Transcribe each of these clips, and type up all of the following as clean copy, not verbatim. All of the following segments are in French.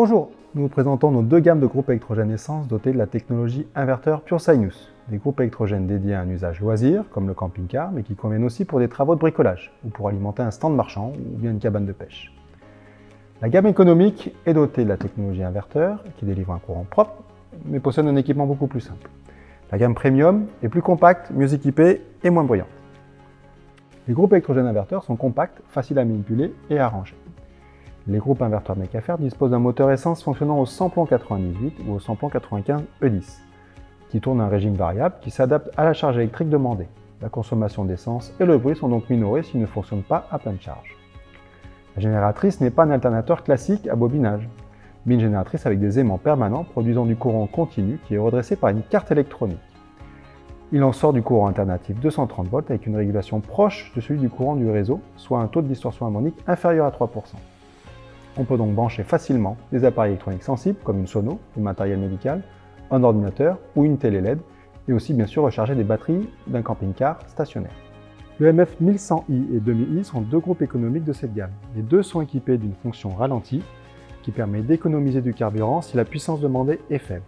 Bonjour, nous vous présentons nos deux gammes de groupes électrogènes essence dotés de la technologie inverteur Pure Sinus. Des groupes électrogènes dédiés à un usage loisir, comme le camping-car, mais qui conviennent aussi pour des travaux de bricolage, ou pour alimenter un stand marchand ou bien une cabane de pêche. La gamme économique est dotée de la technologie inverteur, qui délivre un courant propre, mais possède un équipement beaucoup plus simple. La gamme premium est plus compacte, mieux équipée et moins bruyante. Les groupes électrogènes inverteurs sont compacts, faciles à manipuler et à ranger. Les groupes inverteurs Mecafer disposent d'un moteur essence fonctionnant au samplon 98 ou au samplon 95 E10, qui tourne à un régime variable qui s'adapte à la charge électrique demandée. La consommation d'essence et le bruit sont donc minorés s'ils ne fonctionnent pas à pleine charge. La génératrice n'est pas un alternateur classique à bobinage, mais une génératrice avec des aimants permanents produisant du courant continu qui est redressé par une carte électronique. Il en sort du courant alternatif 230 volts avec une régulation proche de celui du courant du réseau, soit un taux de distorsion harmonique inférieur à 3%. On peut donc brancher facilement des appareils électroniques sensibles comme une sono, du matériel médical, un ordinateur ou une télé LED, et aussi bien sûr recharger des batteries d'un camping-car stationnaire. Le MF 1100i et 2000i sont deux groupes économiques de cette gamme. Les deux sont équipés d'une fonction ralenti qui permet d'économiser du carburant si la puissance demandée est faible.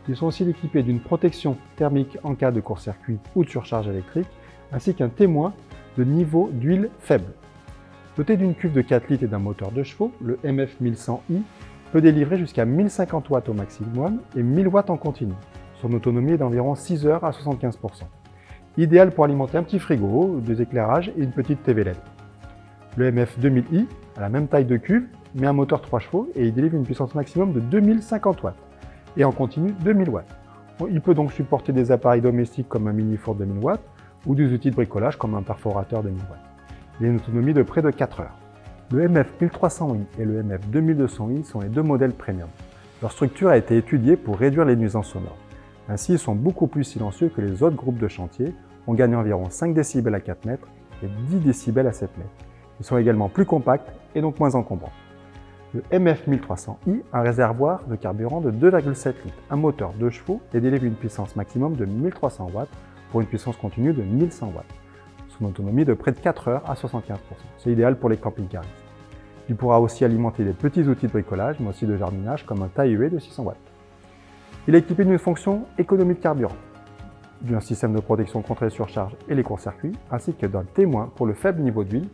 Ils sont aussi équipés d'une protection thermique en cas de court-circuit ou de surcharge électrique, ainsi qu'un témoin de niveau d'huile faible. Doté d'une cuve de 4 litres et d'un moteur 2 chevaux, le MF 1100i peut délivrer jusqu'à 1050 watts au maximum et 1000 watts en continu. Son autonomie est d'environ 6 heures à 75%. Idéal pour alimenter un petit frigo, des éclairages et une petite TV LED. Le MF 2000i a la même taille de cuve, mais un moteur 3 chevaux et il délivre une puissance maximum de 2050 watts et en continu 2000 watts. Il peut donc supporter des appareils domestiques comme un mini-four 2000 watts ou des outils de bricolage comme un perforateur 2000 watts. Il a une autonomie de près de 4 heures. Le MF 1300i et le MF 2200i sont les deux modèles premium. Leur structure a été étudiée pour réduire les nuisances sonores. Ainsi, ils sont beaucoup plus silencieux que les autres groupes de chantier. On gagne environ 5 décibels à 4 mètres et 10 décibels à 7 mètres. Ils sont également plus compacts et donc moins encombrants. Le MF 1300i a un réservoir de carburant de 2,7 litres, un moteur 2 chevaux et délivre une puissance maximum de 1300 watts pour une puissance continue de 1100 watts. Son autonomie de près de 4 heures à 75%. C'est idéal pour les camping-caristes. Il pourra aussi alimenter des petits outils de bricolage, mais aussi de jardinage comme un taille-huée de 600 watts. Il est équipé d'une fonction économie de carburant, d'un système de protection contre les surcharges et les courts-circuits, ainsi que d'un témoin pour le faible niveau d'huile,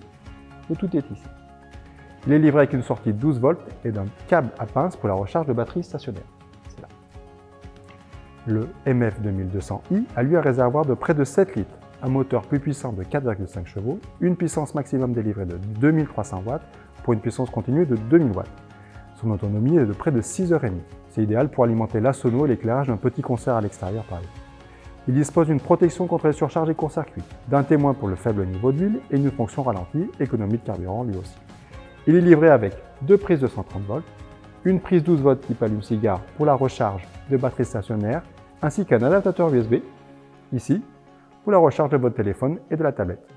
et tout est ici. Il est livré avec une sortie 12 volts et d'un câble à pince pour la recharge de batterie stationnaire. C'est là. Le MF 2200i a lui un réservoir de près de 7 litres, un moteur plus puissant de 4,5 chevaux, une puissance maximum délivrée de 2300 watts pour une puissance continue de 2000 watts. Son autonomie est de près de 6 heures et demie. C'est idéal pour alimenter la sono et l'éclairage d'un petit concert à l'extérieur par exemple. Il dispose d'une protection contre les surcharges et court-circuits, d'un témoin pour le faible niveau d'huile et une fonction ralentie, économie de carburant lui aussi. Il est livré avec deux prises de 130 volts, une prise 12 volts type allume-cigare pour la recharge de batterie stationnaire, ainsi qu'un adaptateur USB, ici, pour la recharge de votre téléphone et de la tablette.